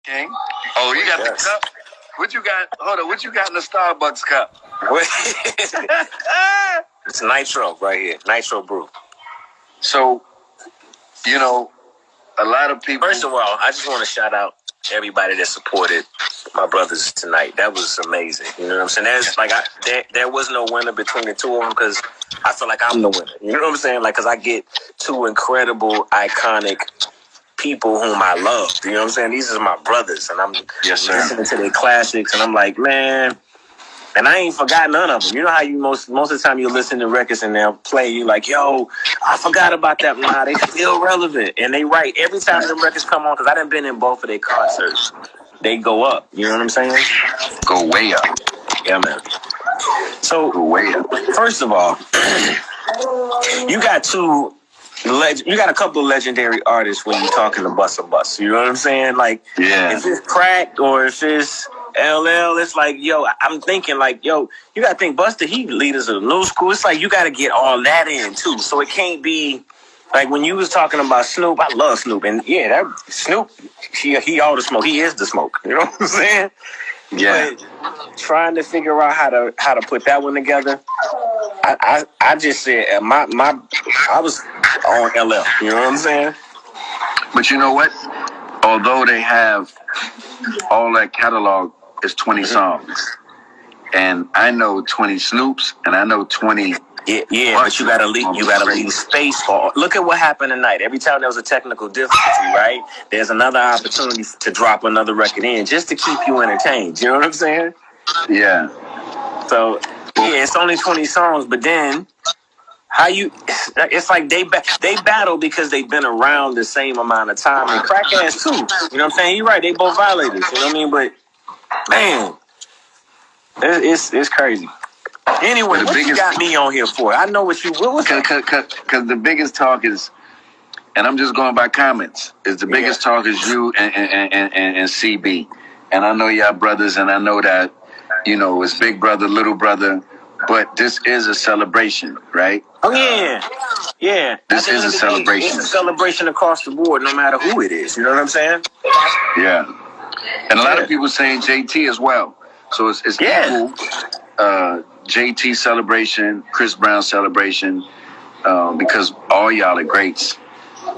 King. Oh, you got the cup? What you got? Hold on. What you got in the Starbucks cup? It's nitro right here. Nitro brew. So, a lot of people. First of all, I just want to shout out everybody that supported my brothers tonight. That was amazing. You know what I'm saying? There was no winner between the two of them because I feel like I'm the winner. You know what I'm saying? Like, because I get two incredible, iconic people whom I love. You know what I'm saying? These are my brothers, and I'm listening to their classics, and I'm like, man. And I ain't forgot none of them. You know how you most of the time you listen to records and they'll play, you like, yo, I forgot about that. Nah, they still relevant. And they right. Every time the records come on, because I done been in both of their concerts, they go up. You know what I'm saying? Go way up. Yeah, man. So, go way up. First of all, you got a couple of legendary artists when you're talking to Bust a Bus. You know what I'm saying? Like, if it's Crack or if it's LL, it's like, yo, I'm thinking like, yo, you gotta think Busta, he leaders of the new school. It's like you gotta get all that in too. So it can't be like when you was talking about Snoop. I love Snoop, and that Snoop, he all the smoke. He is the smoke. You know what I'm saying? Yeah. But trying to figure out how to put that one together. I just said I was on LL. You know what I'm saying? But you know what? Although they have all that catalog, is 20 songs, and I know 20 Snoops, and I know 20. Yeah, but you gotta leave space for. Look at what happened tonight. Every time there was a technical difficulty, right? There's another opportunity to drop another record in just to keep you entertained. You know what I'm saying? Yeah. So it's only 20 songs, but then it's like they battle because they've been around the same amount of time, and Crack ass too. You know what I'm saying? You're right. They both violators. You know what I mean? But man, it's crazy. Anyway, what you got me on here for? I know what you will. Because the biggest talk is, and I'm just going by comments, is the biggest talk is you and CB. And I know y'all brothers, and I know that, it's big brother, little brother, but this is a celebration, right? Oh, yeah. Yeah. This is a celebration. It's a celebration across the board, no matter who it is. You know what I'm saying? Yeah. And a lot of people saying JT as well. So it's equal. JT celebration, Chris Brown celebration, because all y'all are greats.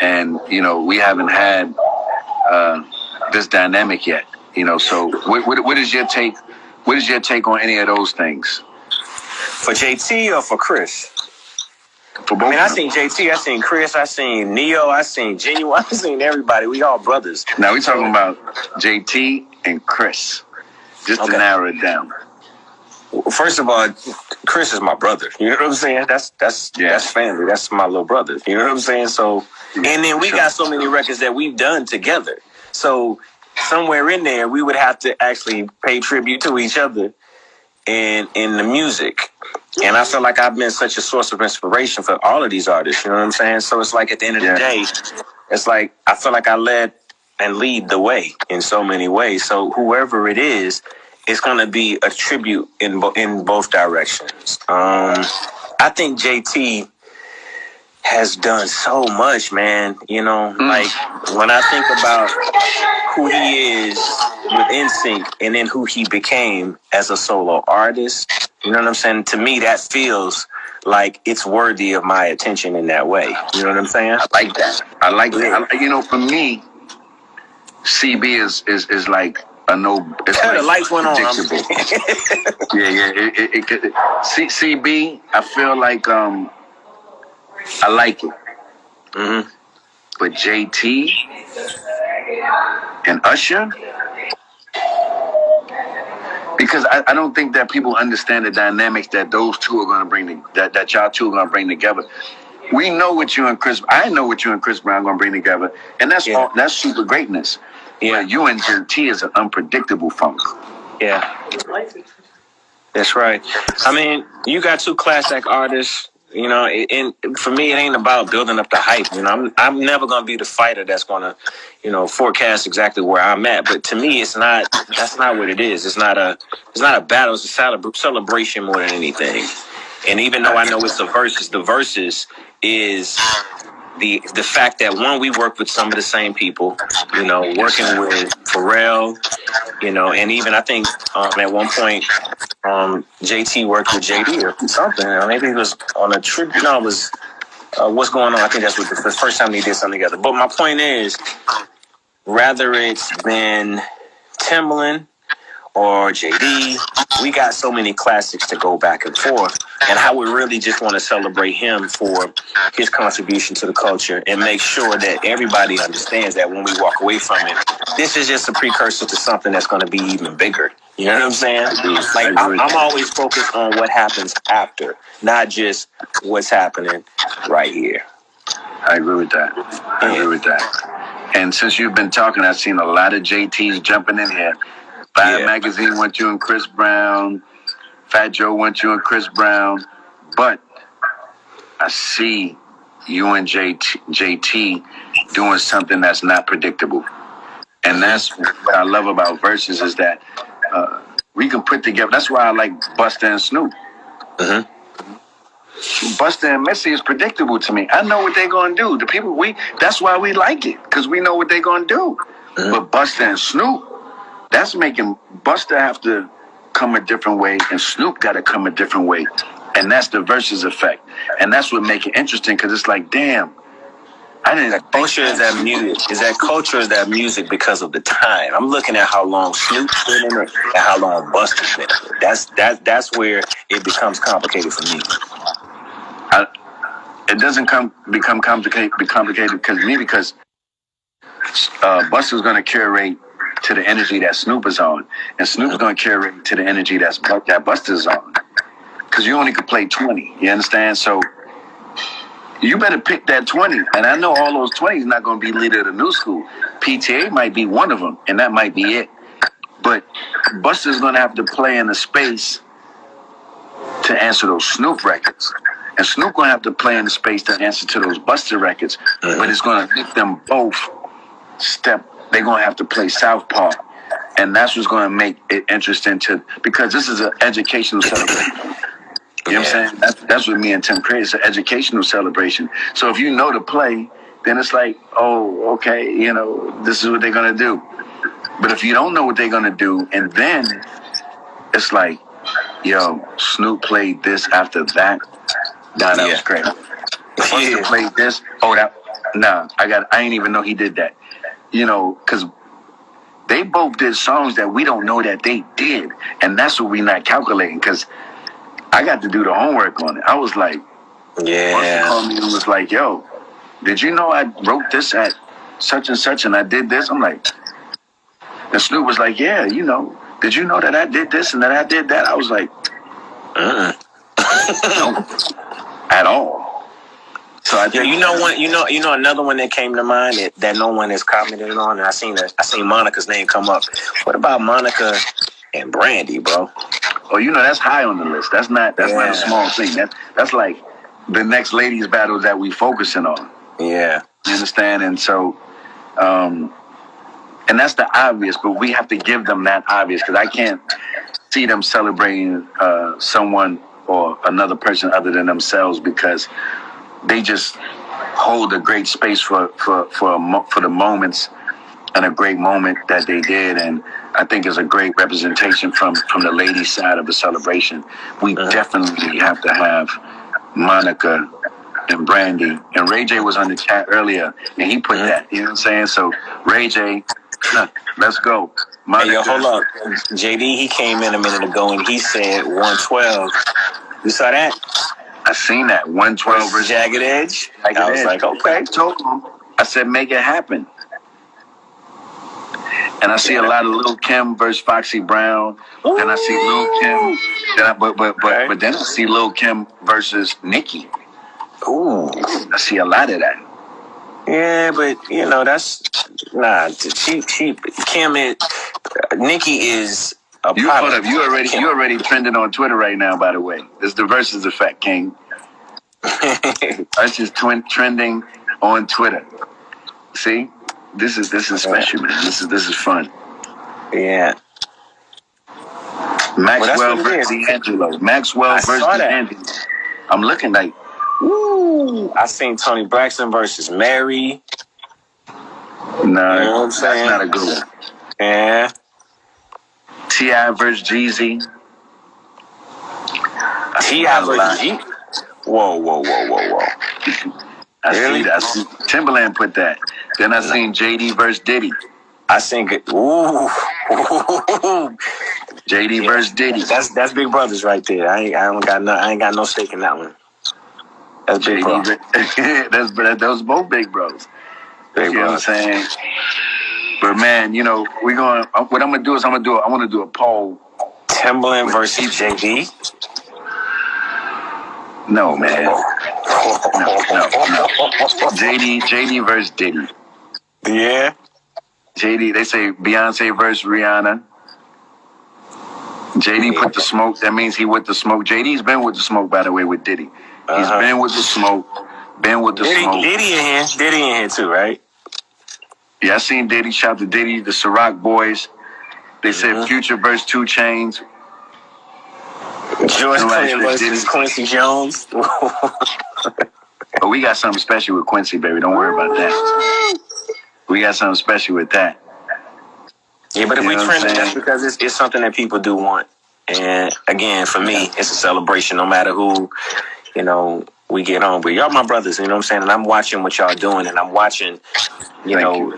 And, we haven't had this dynamic yet. So what is your take? What is your take on any of those things? For JT or for Chris? For both. I seen JT, I seen Chris, I seen Neo, I seen Genuine, I seen everybody. We all brothers. Now we talking about JT and Chris, just to narrow it down. First of all, Chris is my brother. You know what I'm saying? That's family. That's my little brother. You know what I'm saying? So, and then we got so many records that we've done together. So somewhere in there, we would have to actually pay tribute to each other in the music. And I feel like I've been such a source of inspiration for all of these artists. You know what I'm saying? So it's like at the end of the day, it's like I feel like I led and lead the way in so many ways. So whoever it is, it's going to be a tribute in both directions. I think JT has done so much, man. Like when I think about who he is with NSYNC and then who he became as a solo artist, you know what I'm saying? To me, that feels like it's worthy of my attention in that way. You know what I'm saying? I like that. For me, CB is like a no. It's like the lights went on. CB, I feel like I like it. Mm-hmm. But JT and Usher, because I don't think that people understand the dynamics that those two are going to bring, that y'all two are going to bring together. We know what you and Chris, I know what you and Chris Brown are going to bring together, and that's super greatness. Yeah, you and JT is an unpredictable funk. Yeah, that's right. I mean, you got two classic artists. And for me, it ain't about building up the hype. I'm never gonna be the fighter that's gonna, forecast exactly where I'm at. But to me, it's not. That's not what it is. It's not a battle. It's a celebration more than anything. And even though I know it's the verses is the fact that we worked with some of the same people, working with Pharrell, and even I think at one point JT worked with JD or something. Maybe it was on a trip. No, it was What's Going On. I think that's the first time they did something together. But my point is, rather it's been Timbaland or JD, we got so many classics to go back and forth, and I would really just want to celebrate him for his contribution to the culture and make sure that everybody understands that when we walk away from it, this is just a precursor to something that's going to be even bigger. You know what I'm saying? Like, I'm always focused on what happens after, not just what's happening right here. I agree with that. I agree with that. And since you've been talking, I've seen a lot of JTs jumping in here. Vibe Magazine wants you and Chris Brown. Fat Joe wants you and Chris Brown. But I see you and JT doing something that's not predictable. And that's what I love about Versus is that we can put together. That's why I like Busta and Snoop. Busta and Missy is predictable to me. I know what they're going to do. The people, that's why we like it, because we know what they're going to do. But Busta and Snoop, that's making Busta have to come a different way, and Snoop got to come a different way. And that's the Versus effect. And that's what makes it interesting, because it's like, damn, I didn't think culture is that music. Is that culture is that music because of the time. I'm looking at how long Snoop's been in it and how long Busta's been in it. That's where it becomes complicated for me. It doesn't become complicated because Busta's going to curate to the energy that Snoop is on, and Snoop's going to curate to the energy that Busta's on. Because you only could play 20. You understand? So you better pick that 20. And I know all those 20s not going to be leader of the new school. PTA might be one of them, and that might be it. But Busta's going to have to play in the space to answer those Snoop records. And Snoop going to have to play in the space to answer to those Busta records. But it's going to make them both step. They're going to have to play Southpaw. And that's what's going to make it interesting because this is an educational celebration. You know what I'm saying? That's what me and Tim created. It's an educational celebration. So if you know the play, then it's like, oh, okay, this is what they're going to do. But if you don't know what they're going to do, and then it's like, yo, Snoop played this after that. Nah, that was crazy. Busta played this. Oh, I ain't even know he did that. Because they both did songs that we don't know that they did. And that's what we not calculating, because I got to do the homework on it. I was like, Busta called me and was like, yo, did you know I wrote this at such and such and I did this? I'm like, and Snoop was like, yeah, did you know that I did this and that I did that? I was like, no, at all. So I think another one that came to mind that no one has commented on, and I seen Monica's name come up. What about Monica and Brandy, bro? Oh, that's high on the list. That's not a small thing. That's like the next ladies battle that we focusing on. Yeah. You understand? And so, and that's the obvious, but we have to give them that obvious, because I can't see them celebrating someone or another person other than themselves, because they just hold a great space for the moments and a great moment that they did. And I think it's a great representation from the ladies' side of the celebration. We definitely have to have Monica and Brandy. And Ray J was on the chat earlier, and he put that, you know what I'm saying? So Ray J, let's go. Monica. Hey, yo, hold up. JD, he came in a minute ago and he said 112. You saw that? I seen that. 112 versus Jagged Edge. I was like, okay. I told him. I said, make it happen. And I see a lot of Lil' Kim versus Foxy Brown. Ooh. Then I see Lil' Kim. But then I see Lil' Kim versus Nicki. Ooh. I see a lot of that. Yeah, but that's Kim is Nicki is a you hold up. You already trending on Twitter right now, by the way. It's the Versus effect, King. That's just trending on Twitter. See? This is special, man. This is fun. Yeah. Maxwell versus D'Angelo. Maxwell versus D'Angelo. I'm looking like, woo. I seen Tony Braxton versus Mary. No, you know what I'm saying? That's not a good one. Yeah. T.I. versus Jeezy. T.I. versus Jeezy? Whoa. I see that. Timberland put that. Then I seen JD versus Diddy. I seen it. Ooh. JD versus Diddy. That's Big Brothers right there. I ain't got no stake in that one. That's Big Bro. Those both Big Bros. Big you know what I'm saying? But man, you know, what I'm gonna do is I want to do a poll. Timberland versus JD. No, man. No. JD versus Diddy. Yeah. JD, they say Beyonce versus Rihanna. JD put the smoke. That means he with the smoke. JD's been with the smoke, by the way, with Diddy. He's been with the smoke. Smoke. Diddy in here too, right? Yeah, I seen Diddy. Shout out to Diddy, the Ciroc boys. They said Future versus 2 Chainz. George Clinton versus Quincy Jones. But we got something special with Quincy, baby. Don't worry about that. We got something special with that. Yeah, but if we trend it, that's because it's something that people do want. And again, for me, it's a celebration no matter who, you know, we get on. But y'all my brothers, you know what I'm saying? And I'm watching what y'all doing, and I'm watching, you know,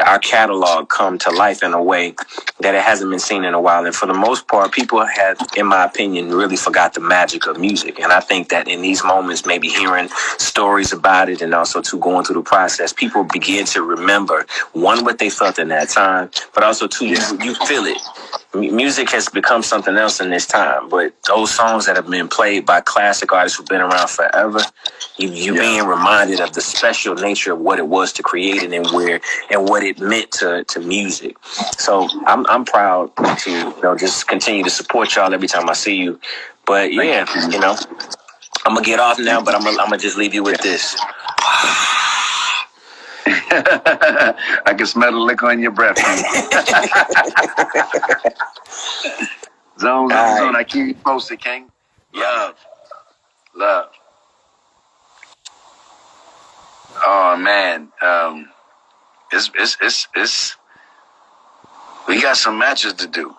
our catalog come to life in a way that it hasn't been seen in a while. And for the most part, people have, in my opinion, really forgot the magic of music. And I think that in these moments, maybe hearing stories about it and also going through the process, people begin to remember, one, what they felt in that time, but also, two, you feel it. Music has become something else in this time, but those songs that have been played by classic artists who've been around forever, you being reminded of the special nature of what it was to create it and what it meant to music. So I'm proud to just continue to support y'all every time I see you. But yeah, I'm gonna get off now, but I'm gonna just leave you with this. I can smell the liquor on your breath. Zone. I keep you posted, King. Love. Oh man, it's we got some matches to do.